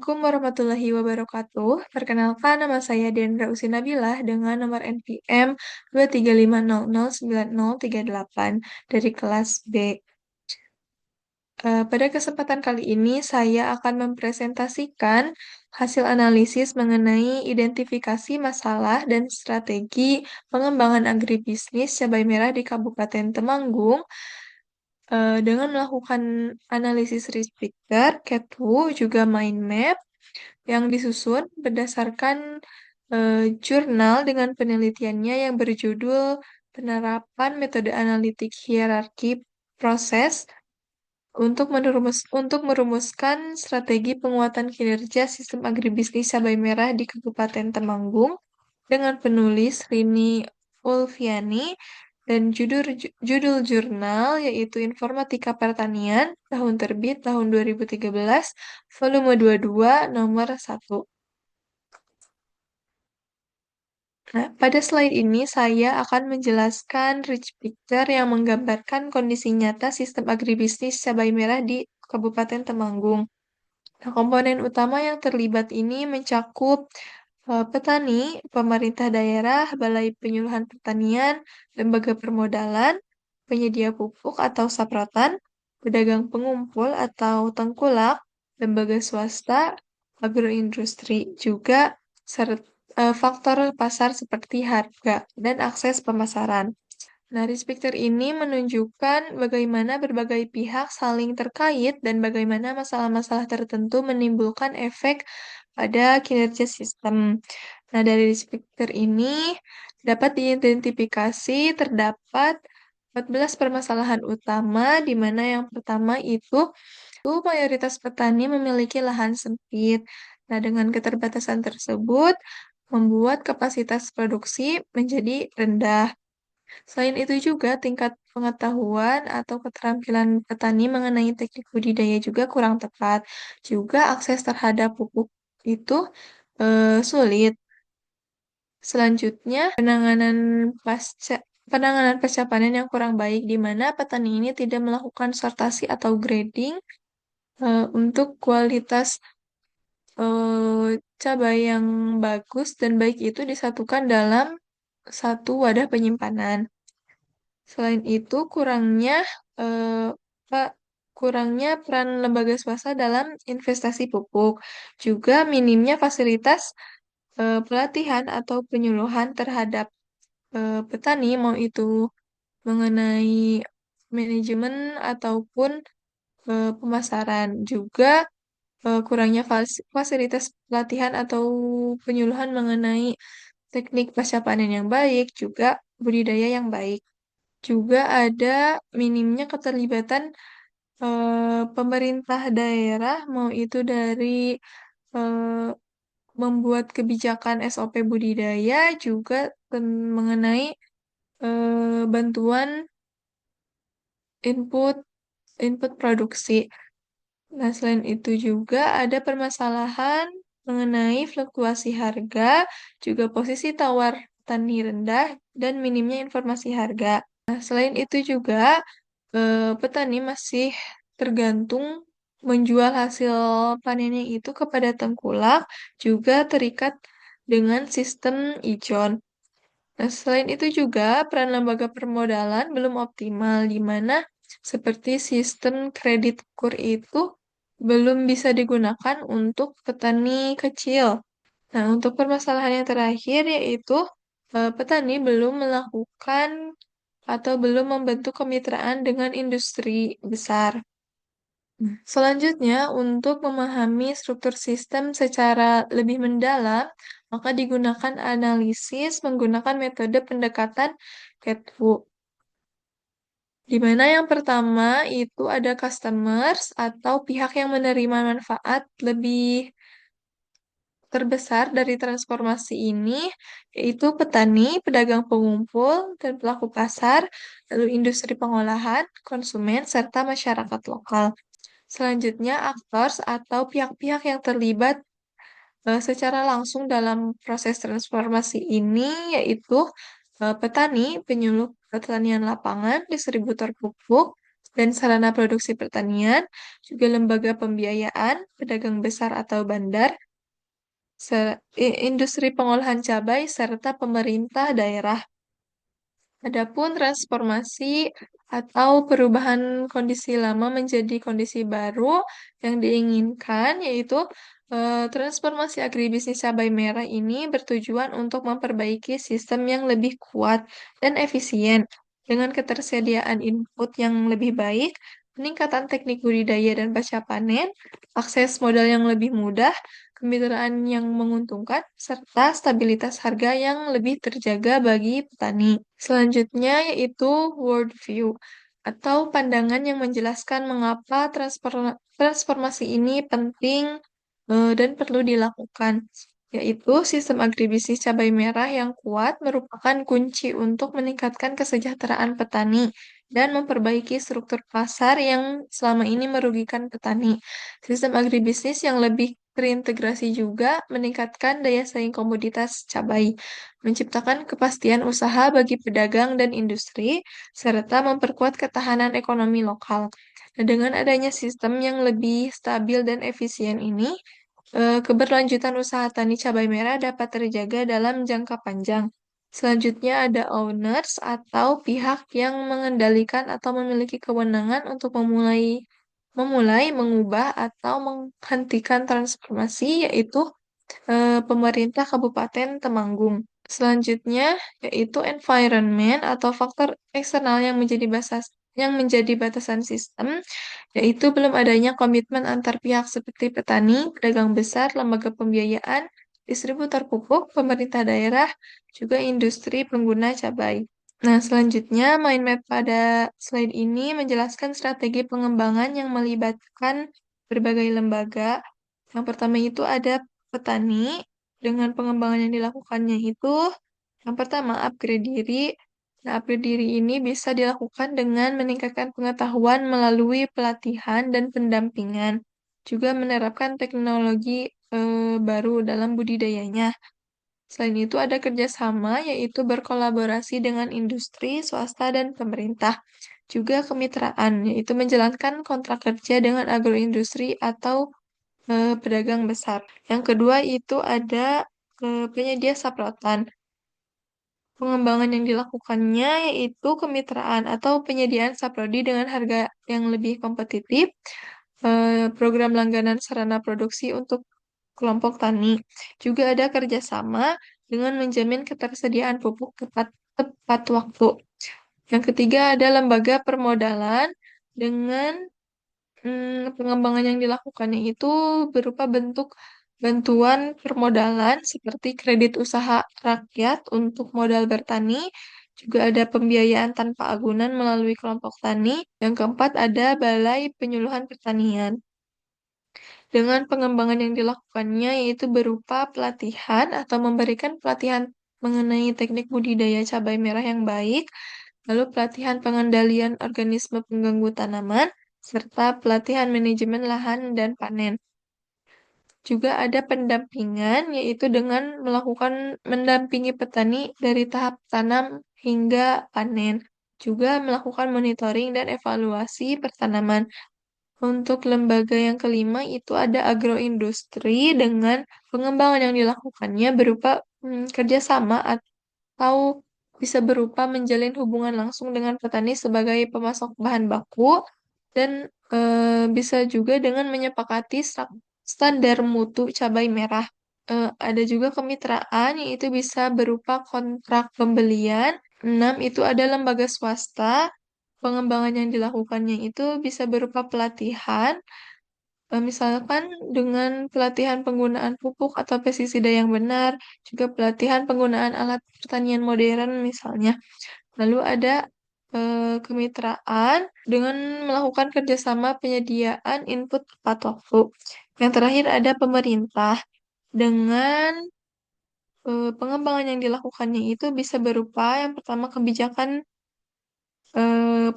Assalamualaikum warahmatullahi wabarakatuh. Perkenalkan, nama saya Dendra Usinabilah dengan nomor NPM 235009038 dari kelas B. Pada kesempatan kali ini, saya akan mempresentasikan hasil analisis mengenai identifikasi masalah dan strategi pengembangan agribisnis cabai merah di Kabupaten Temanggung dengan melakukan analisis risk factor, CATWO, juga mind map yang disusun berdasarkan jurnal dengan penelitiannya yang berjudul Penerapan Metode Analitik Hierarki Proses untuk merumuskan strategi penguatan kinerja sistem agribisnis cabai merah di Kabupaten Temanggung dengan penulis Rini Ulfiani dan judul jurnal yaitu Informatika Pertanian, tahun terbit tahun 2013, volume 22, nomor 1. Nah, pada slide ini saya akan menjelaskan rich picture yang menggambarkan kondisi nyata sistem agribisnis cabai merah di Kabupaten Temanggung. Nah, komponen utama yang terlibat ini mencakup petani, pemerintah daerah, balai penyuluhan pertanian, lembaga permodalan, penyedia pupuk atau saprotan, pedagang pengumpul atau tengkulak, lembaga swasta, agroindustri, juga faktor pasar seperti harga dan akses pemasaran. Nah, risk factor ini menunjukkan bagaimana berbagai pihak saling terkait dan bagaimana masalah-masalah tertentu menimbulkan efek pada kinerja sistem. Nah, dari risk factor ini dapat diidentifikasi terdapat 14 permasalahan utama, di mana yang pertama itu mayoritas petani memiliki lahan sempit. Nah, dengan keterbatasan tersebut, membuat kapasitas produksi menjadi rendah. Selain itu juga tingkat pengetahuan atau keterampilan petani mengenai teknik budidaya juga kurang tepat. Juga akses terhadap pupuk itu sulit. Selanjutnya, penanganan pasca panen yang kurang baik, di mana petani ini tidak melakukan sortasi atau grading untuk kualitas cabai yang bagus dan baik itu disatukan dalam satu wadah penyimpanan. Selain itu, eh, kurangnya peran lembaga swasta dalam investasi pupuk, juga minimnya fasilitas pelatihan atau penyuluhan terhadap petani, mau itu mengenai manajemen ataupun pemasaran, juga kurangnya fasilitas pelatihan atau penyuluhan mengenai teknik pasca panen yang baik, juga budidaya yang baik. Juga ada minimnya keterlibatan pemerintah daerah, mau itu dari eh, membuat kebijakan SOP budidaya, juga mengenai bantuan input input produksi. Nah, selain itu juga ada permasalahan mengenai fluktuasi harga, juga posisi tawar tani rendah, dan minimnya informasi harga. Nah, selain itu juga petani masih tergantung menjual hasil panennya itu kepada tengkulak, juga terikat dengan sistem ijon. Nah, selain itu juga peran lembaga permodalan belum optimal, di mana seperti sistem kredit KUR itu belum bisa digunakan untuk petani kecil. Nah, untuk permasalahan yang terakhir yaitu petani belum melakukan atau belum membentuk kemitraan dengan industri besar. Selanjutnya, untuk memahami struktur sistem secara lebih mendalam, maka digunakan analisis menggunakan metode pendekatan CATWO. Di mana yang pertama itu ada customers atau pihak yang menerima manfaat lebih terbesar dari transformasi ini, yaitu petani, pedagang pengumpul, dan pelaku pasar, lalu industri pengolahan, konsumen, serta masyarakat lokal. Selanjutnya, aktors atau pihak-pihak yang terlibat secara langsung dalam proses transformasi ini, yaitu petani, penyuluh pertanian lapangan, distributor pupuk, dan sarana produksi pertanian, juga lembaga pembiayaan, pedagang besar atau bandar, industri pengolahan cabai, serta pemerintah daerah. Adapun transformasi atau perubahan kondisi lama menjadi kondisi baru yang diinginkan, yaitu transformasi agribisnis cabai merah ini bertujuan untuk memperbaiki sistem yang lebih kuat dan efisien dengan ketersediaan input yang lebih baik, peningkatan teknik budidaya dan pasca panen, akses modal yang lebih mudah, kemitraan yang menguntungkan, serta stabilitas harga yang lebih terjaga bagi petani. Selanjutnya yaitu worldview atau pandangan yang menjelaskan mengapa transformasi ini penting dan perlu dilakukan, yaitu sistem agribisnis cabai merah yang kuat merupakan kunci untuk meningkatkan kesejahteraan petani dan memperbaiki struktur pasar yang selama ini merugikan petani. Sistem agribisnis yang lebih terintegrasi juga meningkatkan daya saing komoditas cabai, menciptakan kepastian usaha bagi pedagang dan industri, serta memperkuat ketahanan ekonomi lokal. Nah, dengan adanya sistem yang lebih stabil dan efisien ini, keberlanjutan usaha tani cabai merah dapat terjaga dalam jangka panjang. Selanjutnya ada owners atau pihak yang mengendalikan atau memiliki kewenangan untuk memulai, mengubah, atau menghentikan transformasi, yaitu pemerintah Kabupaten Temanggung. Selanjutnya yaitu environment atau faktor eksternal yang menjadi batasan sistem, yaitu belum adanya komitmen antar pihak seperti petani, pedagang besar, lembaga pembiayaan, distributor pupuk, pemerintah daerah, juga industri pengguna cabai. Nah, selanjutnya mind map pada slide ini menjelaskan strategi pengembangan yang melibatkan berbagai lembaga. Yang pertama itu ada petani, dengan pengembangan yang dilakukannya itu, yang pertama, upgrade diri. Nah, upgrade diri ini bisa dilakukan dengan meningkatkan pengetahuan melalui pelatihan dan pendampingan, juga menerapkan teknologi baru dalam budidayanya. Selain itu, ada kerjasama, yaitu berkolaborasi dengan industri, swasta, dan pemerintah. Juga kemitraan, yaitu menjalankan kontrak kerja dengan agroindustri atau pedagang besar. Yang kedua itu ada penyedia saprotan. Pengembangan yang dilakukannya yaitu kemitraan atau penyediaan saprodi dengan harga yang lebih kompetitif, program langganan sarana produksi untuk kelompok tani. Juga ada kerjasama dengan menjamin ketersediaan pupuk tepat waktu. Yang ketiga ada lembaga permodalan dengan pengembangan yang dilakukannya itu berupa bentuk bantuan permodalan seperti kredit usaha rakyat untuk modal bertani, juga ada pembiayaan tanpa agunan melalui kelompok tani. Yang keempat ada balai penyuluhan pertanian. Dengan pengembangan yang dilakukannya yaitu berupa pelatihan atau memberikan pelatihan mengenai teknik budidaya cabai merah yang baik, lalu pelatihan pengendalian organisme pengganggu tanaman, serta pelatihan manajemen lahan dan panen. Juga ada pendampingan, yaitu dengan melakukan mendampingi petani dari tahap tanam hingga panen. Juga melakukan monitoring dan evaluasi pertanaman. Untuk lembaga yang kelima itu ada agroindustri dengan pengembangan yang dilakukannya berupa kerjasama atau bisa berupa menjalin hubungan langsung dengan petani sebagai pemasok bahan baku dan bisa juga dengan menyepakati standar mutu cabai merah. Ada juga kemitraan yaitu bisa berupa kontrak pembelian. 6 itu ada lembaga swasta. Pengembangan yang dilakukannya itu bisa berupa pelatihan, misalkan dengan pelatihan penggunaan pupuk atau pestisida yang benar, juga pelatihan penggunaan alat pertanian modern misalnya. Lalu ada kemitraan dengan melakukan kerjasama penyediaan input tepat waktu. Yang terakhir ada pemerintah dengan pengembangan yang dilakukannya itu bisa berupa yang pertama kebijakan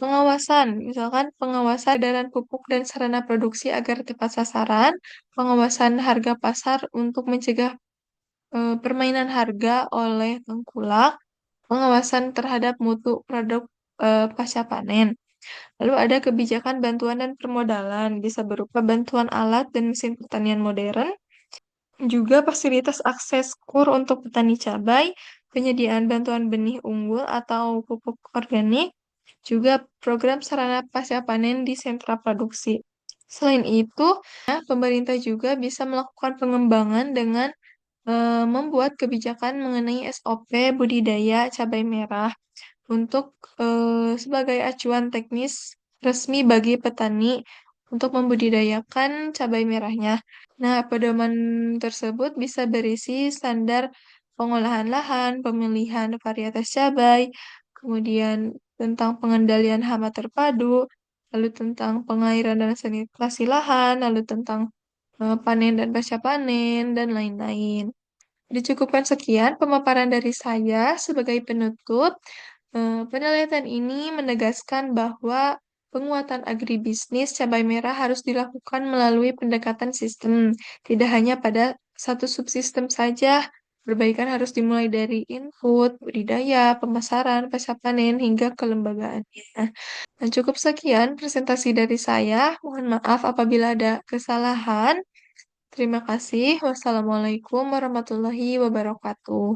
pengawasan, misalkan pengawasan edaran pupuk dan sarana produksi agar tepat sasaran, pengawasan harga pasar untuk mencegah permainan harga oleh tengkulak, pengawasan terhadap mutu produk pasca panen. Lalu ada kebijakan bantuan dan permodalan, bisa berupa bantuan alat dan mesin pertanian modern, juga fasilitas akses kur untuk petani cabai, penyediaan bantuan benih unggul atau pupuk organik, juga program sarana pasca panen di sentra produksi. Selain itu, pemerintah juga bisa melakukan pengembangan dengan membuat kebijakan mengenai SOP budidaya cabai merah untuk sebagai acuan teknis resmi bagi petani untuk membudidayakan cabai merahnya. Nah, pedoman tersebut bisa berisi standar pengolahan lahan, pemilihan varietas cabai, kemudian tentang pengendalian hama terpadu, lalu tentang pengairan dan sanitasi lahan, lalu tentang panen dan pasca panen, dan lain-lain. Dicukupkan sekian pemaparan dari saya sebagai penutup. Penelitian ini menegaskan bahwa penguatan agribisnis cabai merah harus dilakukan melalui pendekatan sistem, tidak hanya pada satu subsistem saja. Perbaikan harus dimulai dari input, budidaya, pemasaran, pasca panen, hingga kelembagaannya. Dan cukup sekian presentasi dari saya. Mohon maaf apabila ada kesalahan. Terima kasih. Wassalamualaikum warahmatullahi wabarakatuh.